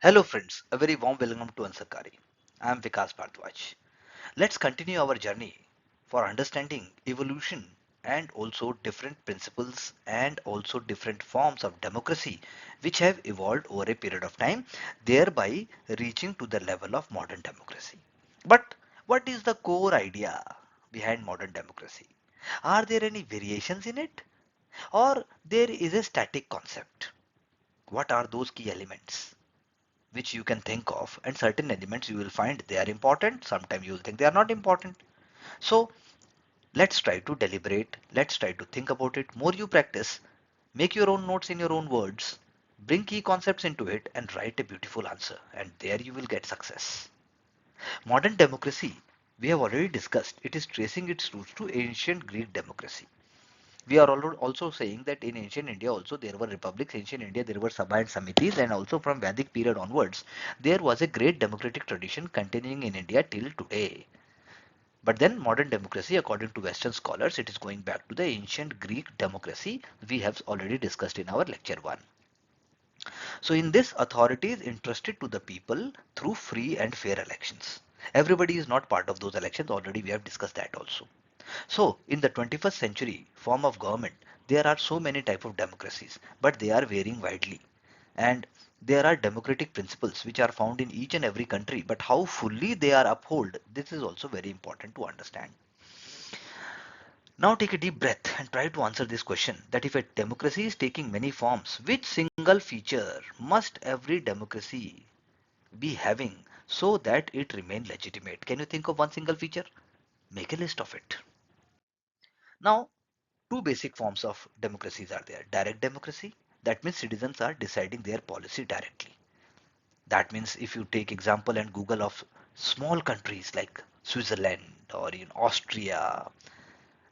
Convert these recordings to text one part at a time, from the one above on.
Hello friends, a very warm welcome to Ansakari. I am Vikas Bhardwaj. Let's continue our journey for understanding evolution and also different principles and also different forms of democracy which have evolved over a period of time, thereby reaching to the level of modern democracy. But what is the core idea behind modern democracy? Are there any variations in it? Or there is a static concept? What are those key elements which you can think of, and certain elements you will find they are important, sometimes you will think they are not important. So let's try to deliberate, let's try to think about it. More you practice, make your own notes in your own words, bring key concepts into it and write a beautiful answer, and there you will get success. Modern democracy, we have already discussed, it is tracing its roots to ancient Greek democracy. We are also saying that in ancient India also there were republics. Ancient India there were Sabha and Samitis, and also from Vedic period onwards there was a great democratic tradition continuing in India till today. But then modern democracy, according to Western scholars, it is going back to the ancient Greek democracy we have already discussed in our lecture 1. So in this, authority is entrusted to the people through free and fair elections. Everybody is not part of those elections. Already we have discussed that also. So in the 21st century form of government, there are so many type of democracies, but they are varying widely. And there are democratic principles which are found in each and every country, but how fully they are upheld, this is also very important to understand. Now take a deep breath and try to answer this question that if a democracy is taking many forms, which single feature must every democracy be having so that it remain legitimate? Can you think of one single feature? Make a list of it. Now, two basic forms of democracies are there. Direct democracy, that means citizens are deciding their policy directly. That means if you take example and Google of small countries like Switzerland or in Austria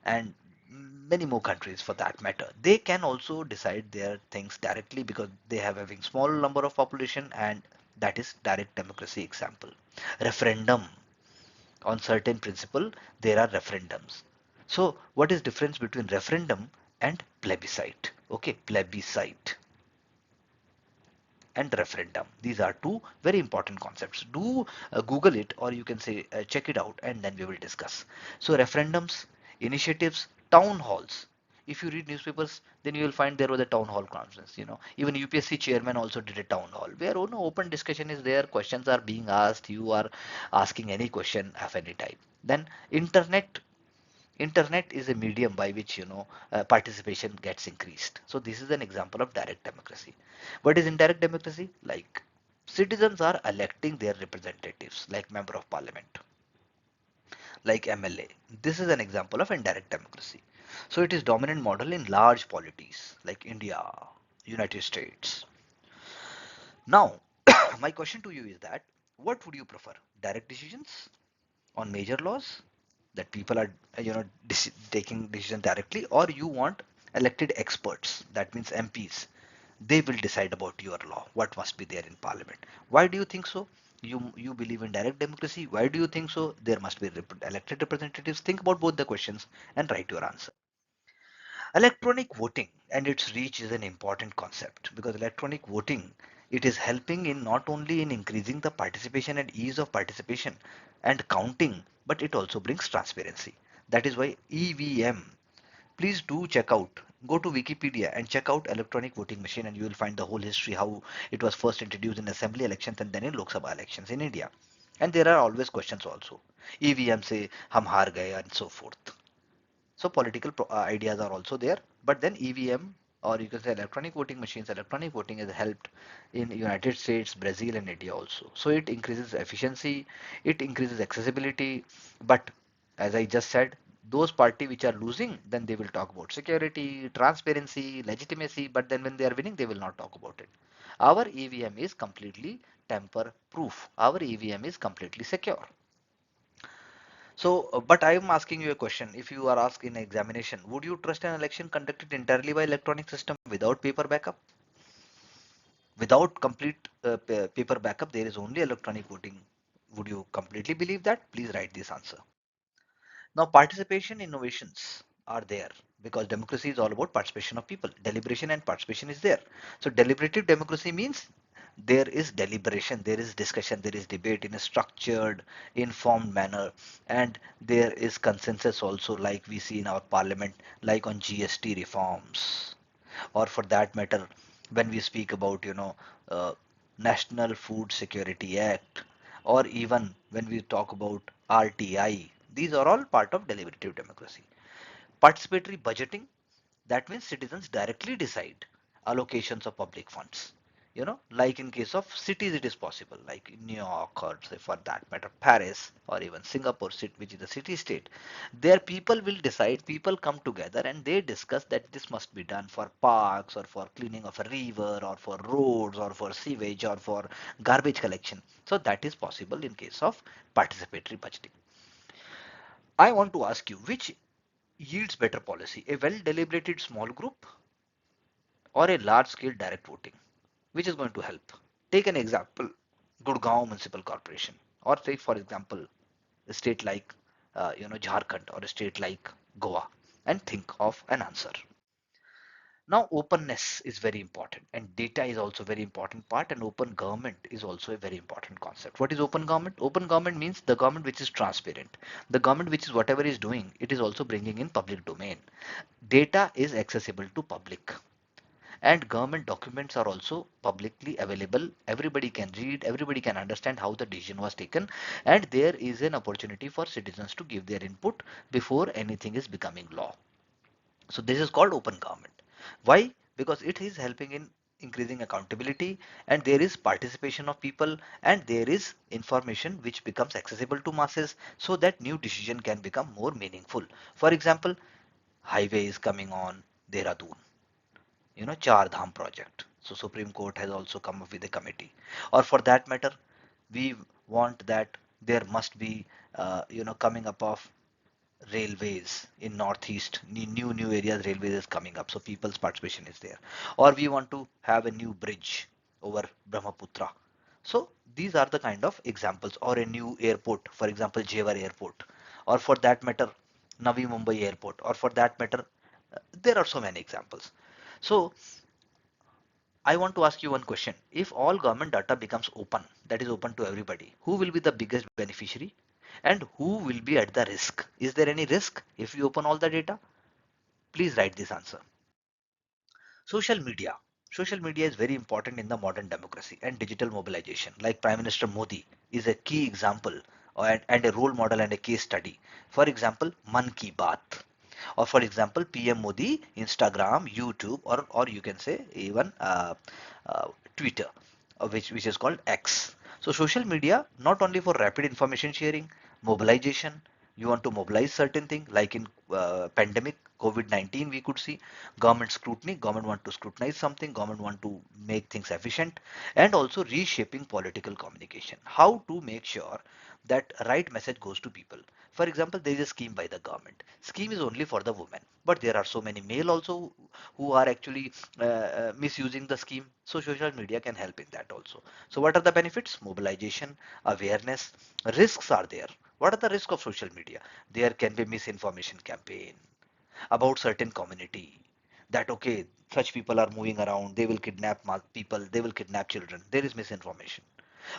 and many more countries for that matter, they can also decide their things directly because they have having small number of population, and that is direct democracy example. Referendum on certain principle, there are referendums. So what is difference between referendum and plebiscite? Okay, plebiscite and referendum, these are two very important concepts. Do Google it, or you can say check it out, and then we will discuss. So referendums, initiatives, town halls. If you read newspapers, then you will find there was a town hall conference. Even UPSC chairman also did a town hall where open discussion is there, questions are being asked, you are asking any question of any type. Then internet is a medium by which participation gets increased. So this is an example of direct democracy. What is indirect democracy? Like citizens are electing their representatives like member of parliament, like MLA. This is an example of indirect democracy. So it is dominant model in large polities like India, United States. Now my question to you is that what would you prefer, direct decisions on major laws that people are taking decision directly, or you want elected experts, that means MPs, they will decide about your law, what must be there in parliament? Why do you think so? You believe in direct democracy. Why do you think so? There must be elected representatives. Think about both the questions and write your answer. Electronic voting and its reach is an important concept because electronic voting, it is helping in not only in increasing the participation and ease of participation and counting, but it also brings transparency. That is why EVM. Please do check out. Go to Wikipedia and check out electronic voting machine, and you will find the whole history how it was first introduced in assembly elections and then in Lok Sabha elections in India. And there are always questions also. EVM say hum haar gaye and so forth. So political ideas are also there, but then EVM, or you can say electronic voting machines, electronic voting has helped in United States, Brazil and India also. So it increases efficiency, it increases accessibility, but as I just said, those party which are losing, then they will talk about security, transparency, legitimacy, but then when they are winning, they will not talk about it. Our EVM is completely tamper proof. Our EVM is completely secure. So, but I am asking you a question. If you are asked in examination, would you trust an election conducted entirely by electronic system without paper backup? Without complete paper backup, there is only electronic voting. Would you completely believe that? Please write this answer. Now, participation innovations are there because democracy is all about participation of people. Deliberation and participation is there. So, deliberative democracy means there is deliberation, there is discussion, there is debate in a structured, informed manner, and there is consensus also, like we see in our parliament, like on GST reforms, or for that matter, when we speak about, National Food Security Act, or even when we talk about RTI. These are all part of deliberative democracy. Participatory budgeting, that means citizens directly decide allocations of public funds. Like in case of cities, it is possible, like in New York, or say for that matter, Paris, or even Singapore, which is a city state. There, people will decide, people come together and they discuss that this must be done for parks, or for cleaning of a river, or for roads, or for sewage, or for garbage collection. So that is possible in case of participatory budgeting. I want to ask you, which yields better policy, a well deliberated small group or a large scale direct voting? Which is going to help? Take an example, Gurgaon Municipal Corporation, or take for example a state like Jharkhand, or a state like Goa, and think of an answer. Now, openness is very important, and data is also very important part, and open government is also a very important concept. What is open government? Open government means the government which is transparent, the government which is whatever is doing, it is also bringing in public domain. Data is accessible to public, and government documents are also publicly available. Everybody can read, everybody can understand how the decision was taken, and there is an opportunity for citizens to give their input before anything is becoming law. So this is called open government. Why? Because it is helping in increasing accountability, and there is participation of people, and there is information which becomes accessible to masses, so that new decision can become more meaningful. For example, highway is coming on Dehradun, Char Dham project. So Supreme Court has also come up with a committee. Or for that matter, we want that there must be, coming up of railways in northeast, new areas railways is coming up, so people's participation is there. Or we want to have a new bridge over Brahmaputra. So these are the kind of examples. Or a new airport, for example Jewar airport, or for that matter Navi Mumbai airport, or for that matter, there are so many examples. So I want to ask you one question. If all government data becomes open, that is open to everybody, who will be the biggest beneficiary and who will be at the risk? Is there any risk if we open all the data? Please write this answer. Social media. Social media is very important in the modern democracy and digital mobilization. Like Prime Minister Modi is a key example, and a role model and a case study. For example, Man Ki Baat. Or for example, PM Modi, Instagram, YouTube, or you can say even uh, Twitter, which is called X. So social media not only for rapid information sharing, mobilization. You want to mobilize certain thing, like in pandemic COVID-19, we could see government scrutiny. Government want to scrutinize something. Government want to make things efficient, and also reshaping political communication. How to make sure that right message goes to people. For example, there is a scheme by the government. Scheme is only for the women, but there are so many male also who are actually misusing the scheme. So social media can help in that also. So what are the benefits? Mobilization, awareness. Risks are there. What are the risks of social media? There can be misinformation campaign about certain community, that okay, such people are moving around, they will kidnap people, they will kidnap children. There is misinformation.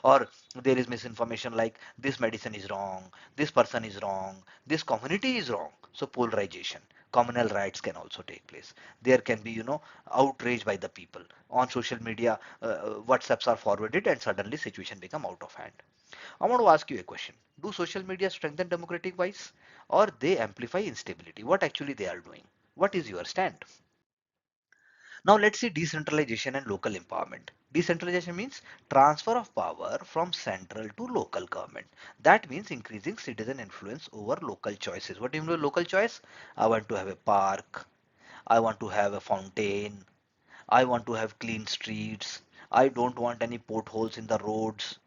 Or there is misinformation like this medicine is wrong, this person is wrong, this community is wrong. So polarization, communal riots can also take place. There can be, outrage by the people on social media. WhatsApps are forwarded and suddenly situation become out of hand. I want to ask you a question. Do social media strengthen democratic voice, or they amplify instability? What actually they are doing? What is your stand? Now let's see decentralization and local empowerment. Decentralization means transfer of power from central to local government. That means increasing citizen influence over local choices. What do you mean by local choice? I want to have a park. I want to have a fountain. I want to have clean streets. I don't want any potholes in the roads.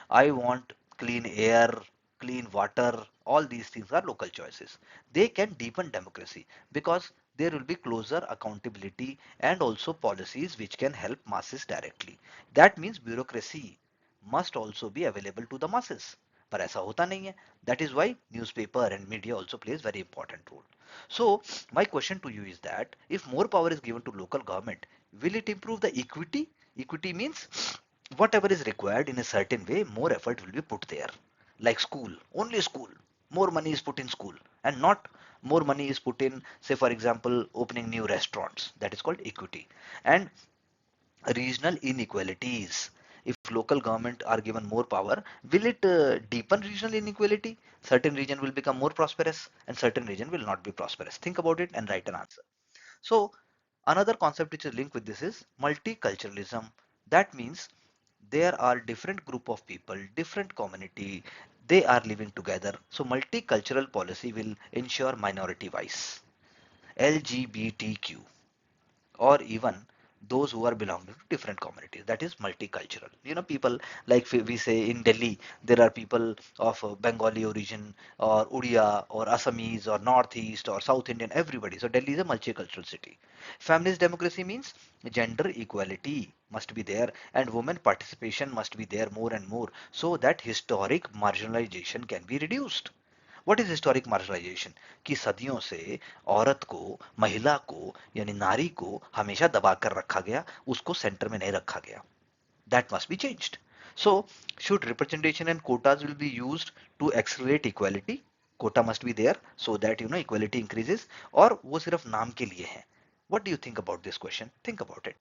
I want clean air, clean water. All these things are local choices. They can deepen democracy because there will be closer accountability and also policies which can help masses directly. That means bureaucracy must also be available to the masses. पर ऐसा होता नहीं है. That is why newspaper and media also plays very important role. So my question to you is that if more power is given to local government, will it improve the equity? Equity means whatever is required in a certain way, more effort will be put there. Like school, only school, more money is put in school, and not more money is put in, say for example, opening new restaurants. That is called equity. And regional inequalities, if local government are given more power, will it deepen regional inequality? Certain region will become more prosperous and certain region will not be prosperous. Think about it and write an answer. So another concept which is linked with this is multiculturalism. That means there are different group of people, different community, they are living together. So multicultural policy will ensure minority voice, LGBTQ, or even those who are belonging to different communities. That is multicultural. You know, people like we say in Delhi, there are people of Bengali origin or Odia or Assamese or Northeast or South Indian, everybody. So Delhi is a multicultural city. Feminist democracy means gender equality must be there and women participation must be there more and more so that historic marginalization can be reduced. What is historic marginalization? कि सदियों से औरत को, महिला को, यानी नारी को हमेशा दबा कर रखा गया, उसको सेंटर में नहीं रखा गया. That must be changed. So should representation and quotas will be used to accelerate equality? Quota must be there so that equality increases, और वो सिर्फ नाम के लिए है? What do you think about this question? Think about it.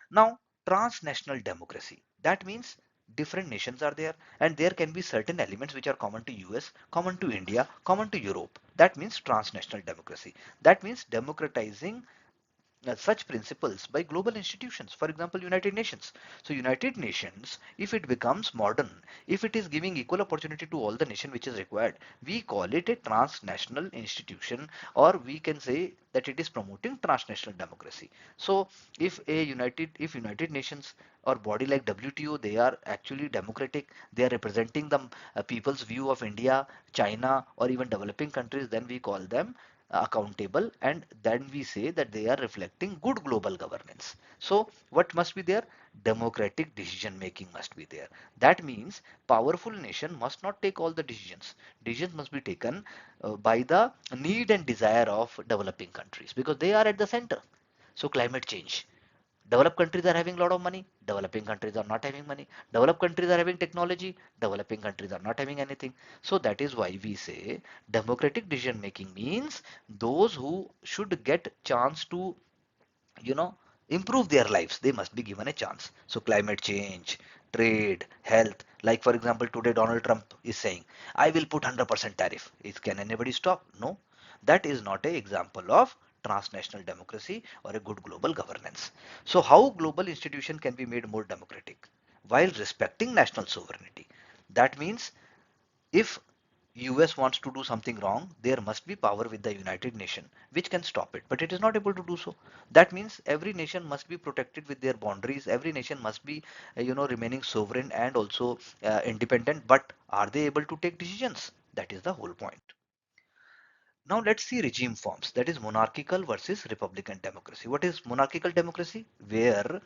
Now, transnational democracy. That means different nations are there and there can be certain elements which are common to US, common to India, common to Europe. That means transnational democracy. That means democratizing such principles by global institutions, for example United Nations. So United Nations, if it becomes modern, if it is giving equal opportunity to all the nation which is required, we call it a transnational institution, or we can say that it is promoting transnational democracy. So if United Nations or body like WTO, they are actually democratic, they are representing the people's view of India, China, or even developing countries, then we call them accountable, and then we say that they are reflecting good global governance. So what must be there? Democratic decision making must be there. That means powerful nation must not take all the decisions. Decisions must be taken by the need and desire of developing countries because they are at the center. So climate change, developed countries are having a lot of money, developing countries are not having money. Developed countries are having technology, developing countries are not having anything. So that is why we say democratic decision making means those who should get chance to, you know, improve their lives, they must be given a chance. So climate change, trade, health, like for example today Donald Trump is saying, I will put 100% tariff. Can anybody stop? No. That is not a example of transnational democracy or a good global governance. So how global institution can be made more democratic while respecting national sovereignty? That means if US wants to do something wrong, there must be power with the United Nations which can stop it, but it is not able to do so. That means every nation must be protected with their boundaries. Every nation must be, remaining sovereign and also independent. But are they able to take decisions? That is the whole point. Now let's see regime forms. That is monarchical versus republican democracy. What is monarchical democracy? Where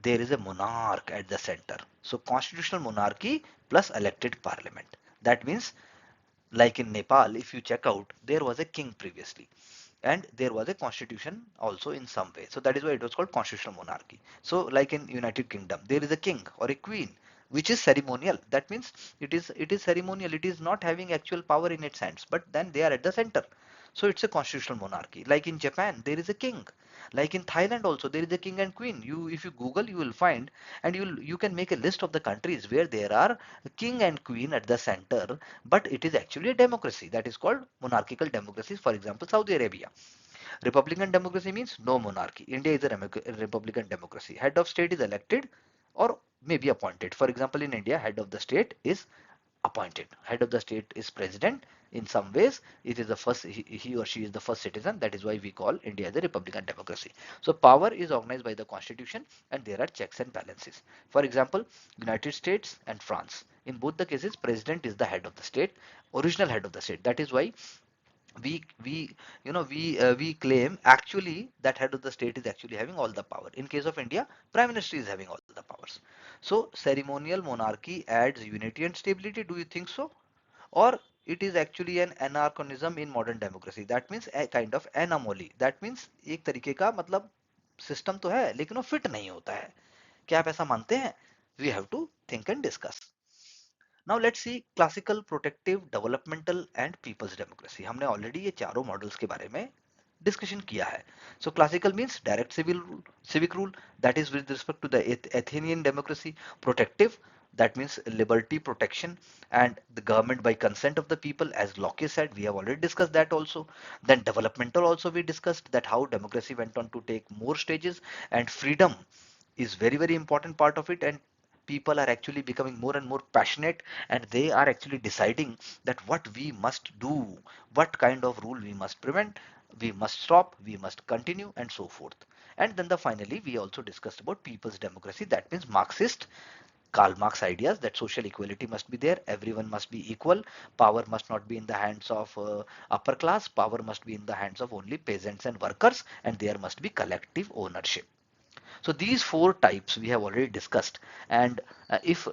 there is a monarch at the center. So constitutional monarchy plus elected parliament. That means like in Nepal, if you check out, there was a king previously and there was a constitution also in some way. So that is why it was called constitutional monarchy. So like in United Kingdom, there is a king or a queen which is ceremonial. That means it is ceremonial. It is not having actual power in its hands, but then they are at the center. So it's a constitutional monarchy. Like in Japan, there is a king. Like in Thailand also, there is a king and queen. If you Google, you will find, and you can make a list of the countries where there are king and queen at the center, but it is actually a democracy. That is called monarchical democracies. For example, Saudi Arabia. Republican democracy means no monarchy. India is a republican democracy. Head of state is elected or maybe appointed. For example, in India, head of the state is appointed. Head of the state is president. In some ways, it is the first, he or she is the first citizen. That is why we call India as a republican democracy. So power is organized by the constitution and there are checks and balances. For example, United States and France. In both the cases, president is the head of the state, original head of the state. That is why we claim actually that head of the state is actually having all the power. In case of India, prime minister is having all the powers. So ceremonial monarchy adds unity and stability. Do you think so? Or it is actually an anachronism in modern democracy? That means a kind of anomaly. That means एक तरीके का मतलब system तो है लेकिन वो fit नहीं होता है. क्या आप ऐसा मानते हैं? We have to think and discuss. Now let's see classical, protective, developmental and people's democracy. हमने already ये चारों मॉडल्स के बारे में डिस्कशन किया है. So classical means direct civic rule, that is with respect to the Athenian democracy. Protective, that means liberty protection and the government by consent of the people, as Locke said. We have already discussed that also. Then developmental also we discussed that how democracy went on to take more stages, and freedom is very important part of it, and people are actually becoming more and more passionate, and they are actually deciding that what we must do, what kind of rule we must prevent, we must stop, we must continue, and so forth. And then finally we also discussed about people's democracy, that means Marxist, Karl Marx ideas that social equality must be there, everyone must be equal, power must not be in the hands of upper class, power must be in the hands of only peasants and workers, and there must be collective ownership. So these four types we have already discussed. And if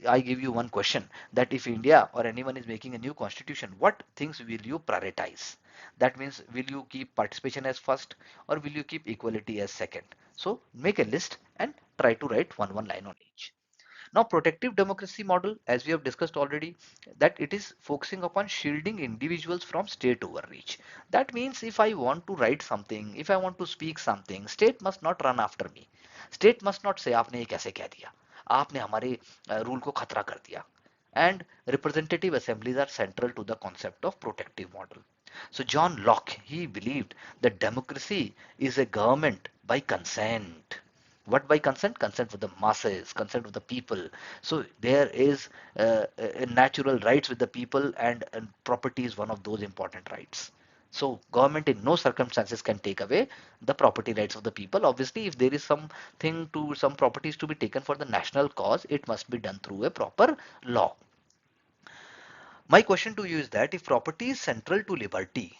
I give you one question, that if India or anyone is making a new constitution, what things will you prioritize? That means, will you keep participation as first, or will you keep equality as second? So make a list and try to write one line on each. Now, protective democracy model, as we have discussed already, that it is focusing upon shielding individuals from state overreach. That means if I want to write something, if I want to speak something, state must not run after me. State must not say आपने ये कैसे कह दिया, आपने हमारे rule को खतरा कर दिया. And representative assemblies are central to the concept of protective model. So John Locke, he believed that democracy is a government by consent. What by consent? Consent for the masses, consent of the people. So there is natural rights with the people, and property is one of those important rights. So government in no circumstances can take away the property rights of the people. Obviously, if there is something to some properties to be taken for the national cause, it must be done through a proper law. My question to you is that if property is central to liberty,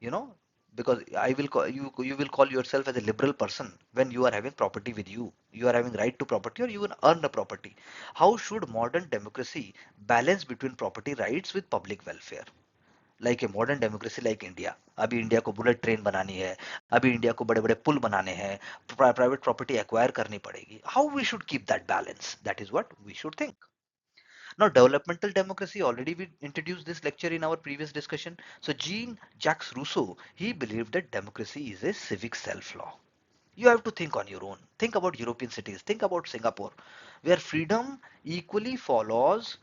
you know, because I will call you will call yourself as a liberal person when you are having property with you. You are having right to property, or you will earn the property. How should modern democracy balance between property rights with public welfare? Like a modern democracy like India. अभी India को bullet train बनानी है, अभी India को बड़े बड़े पुल बनाने हैं, प्राइवेट प्रॉपर्टी एक्वायर करनी पड़ेगी. How we should keep that balance? That is what we should think. Now, developmental democracy, already we introduced this lecture in our previous discussion. So, Jean-Jacques Rousseau, he believed that democracy is a civic self-law. You have to think on your own. Think about European cities. Think about Singapore, where freedom equally follows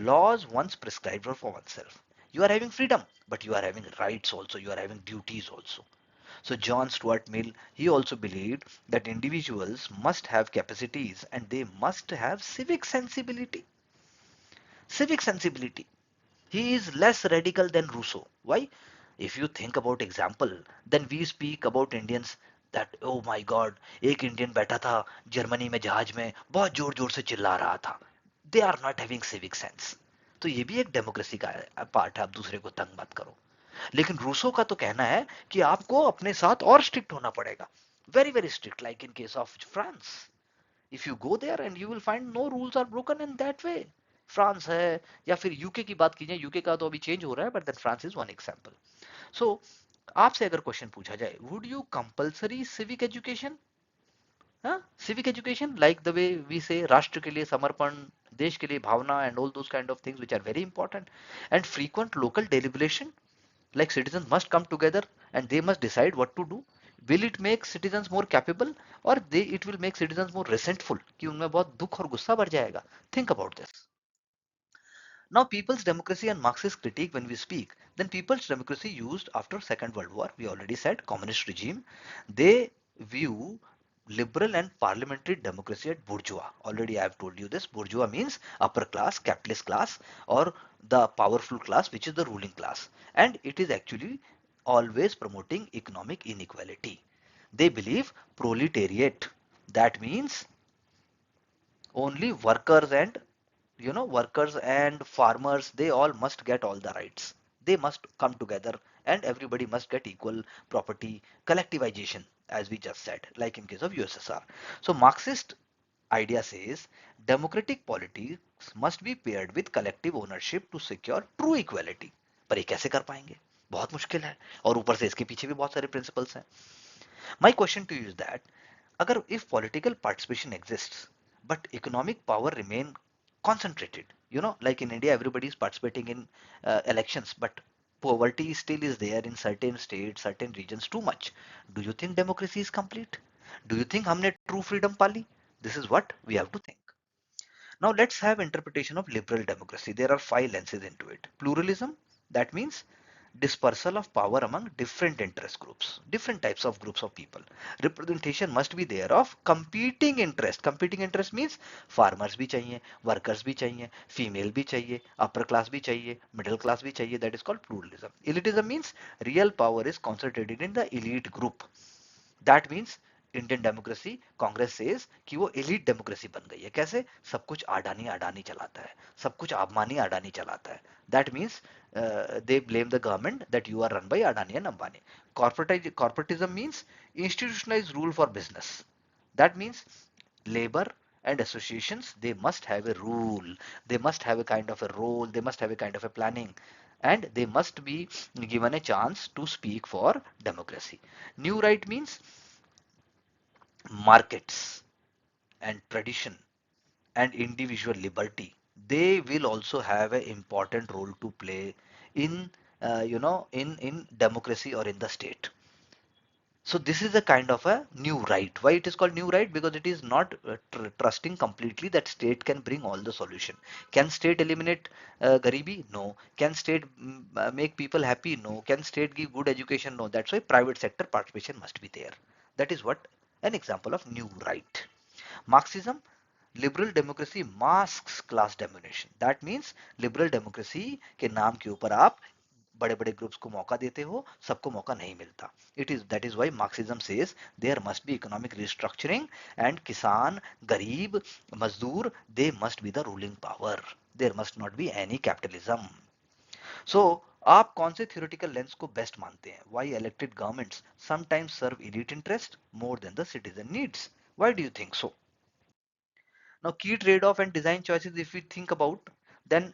laws once prescribed for oneself. You are having freedom, but you are having rights also. You are having duties also. So John Stuart Mill, he also believed that individuals must have capacities and they must have civic sensibility. Civic sensibility. He is less radical than Rousseau. Why? If you think about example, then we speak about Indians that oh my God, एक Indian बैठा था Germany में जहाज में बहुत जोर जोर से चिल्ला रहा था. They are not having civic sense. तो ये भी एक डेमोक्रेसी का पार्ट है, आप दूसरे को तंग मत करो. लेकिन रूसो का तो कहना है कि आपको अपने साथ और स्ट्रिक्ट होना पड़ेगा. Very very strict, like in case of France. If you go there and you will find no rules are broken in that way. France है, या फिर यूके की बात कीजिए, यूके का तो अभी चेंज हो रहा है, but then France is one example. So आपसे अगर क्वेश्चन पूछा जाए, would you compulsory civic education? हाँ, civic education like the way we say राष्ट्र के लिए समर्पण, देश के लिए भावना, and all those kind of things which are very important, and frequent local deliberation, like citizens must come together and they must decide what to do. Will it make citizens more capable, or it will make citizens more resentful कि उनमें बहुत दुख और गुस्सा बढ़ जाएगा? Think about this. Now, people's democracy and Marxist critique, when we speak, then people's democracy used after Second World War, we already said, communist regime, they view liberal and parliamentary democracy at bourgeois. Already I have told you this. Bourgeois means upper class, capitalist class, or the powerful class, which is the ruling class. And it is actually always promoting economic inequality. They believe proletariat. That means only workers and farmers, they all must get all the rights. They must come together, and everybody must get equal property, collectivization, as we just said, like in case of USSR. So Marxist idea says democratic politics must be paired with collective ownership to secure true equality. पर ये कैसे कर पाएंगे? बहुत मुश्किल है, और ऊपर से इसके पीछे भी बहुत सारे प्रिंसिपल्स हैं. My question to you is that, अगर if political participation exists, but economic power remain concentrated. Like in India, everybody is participating in elections, but poverty still is there in certain states, certain regions too much. Do you think democracy is complete? Do you think हमने true freedom Pali? This is what we have to think. Now let's have interpretation of liberal democracy. There are five lenses into it. Pluralism, that means dispersal of power among different interest groups, different types of groups of people. Representation must be there of competing interest. Competing interest means farmers भी चाहिए, workers भी चाहिए, female भी चाहिए, upper class भी चाहिए, middle class भी चाहिए. That is called pluralism. Elitism means real power is concentrated in the elite group. That means Indian democracy Congress says कि वो एलिट डेमोक्रेसी बन गई है. कैसे? सब कुछ अडानी अडानी चलाता है, सब कुछ आबमानी अडानी चलाता है. That means they blame the government that you are run by Adani and Ambani. Corporatism means institutionalized rule for business. That means labor and associations, they must have a rule, they must have a kind of a role, they must have a kind of a planning, and they must be given a chance to speak for democracy. New right means markets and tradition and individual liberty, they will also have an important role to play in in democracy or in the state. So this is a kind of a new right. Why it is called new right? Because it is not trusting completely that state can bring all the solution. Can state eliminate garibi? No. Can state make people happy? No. Can state give good education? No. That's why private sector participation must be there. That is what an example of new right. Marxism, liberal democracy masks class domination. That means liberal democracy के नाम के ऊपर आप बड़े बड़े groups को मौका देते हो, सबको मौका नहीं मिलता. It is that is why Marxism says there must be economic restructuring and kisan, garib, mazdoor, they must be the ruling power. There must not be any capitalism. So आप कौन से थियोरेटिकल लेंस को बेस्ट मानते हैं? Why elected governments sometimes serve elite interest more than the citizen needs? Why do you think so? Now key trade-off and design choices if we think about, then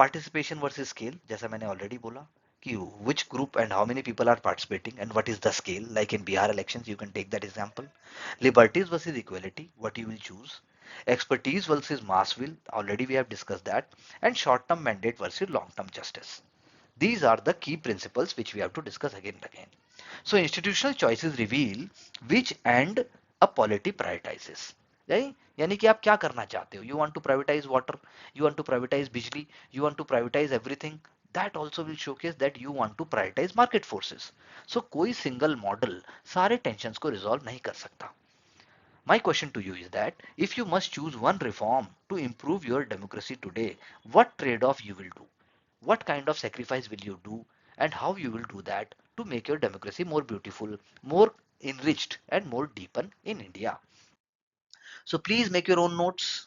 participation versus scale, जैसा मैंने already बोला कि which group and how many people are participating and what is the scale. Like in Bihar elections, you can take that example. Liberties versus equality, what you will choose. Expertise versus mass will, already we have discussed that. And short-term mandate versus long-term justice. These are the key principles which we have to discuss again and again. So institutional choices reveal which end a polity prioritizes. Right? यानी कि आप क्या करना चाहते हो? You want to privatize water, you want to privatize बिजली, you want to privatize everything. That also will showcase that you want to prioritize market forces. So कोई single model सारे tensions को resolve नहीं कर सकता. My question to you is that if you must choose one reform to improve your democracy today, what trade-off you will do? What kind of sacrifice will you do? And how you will do that to make your democracy more beautiful, more enriched, and more deepen in India? So please make your own notes,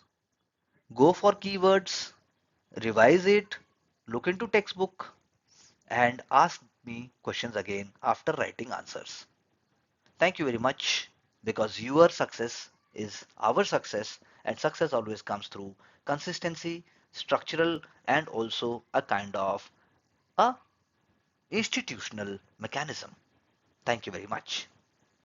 go for keywords, revise it, look into textbook, and ask me questions again after writing answers. Thank you very much, because your success is our success, and success always comes through consistency, structural, and also a kind of a institutional mechanism. Thank you very much.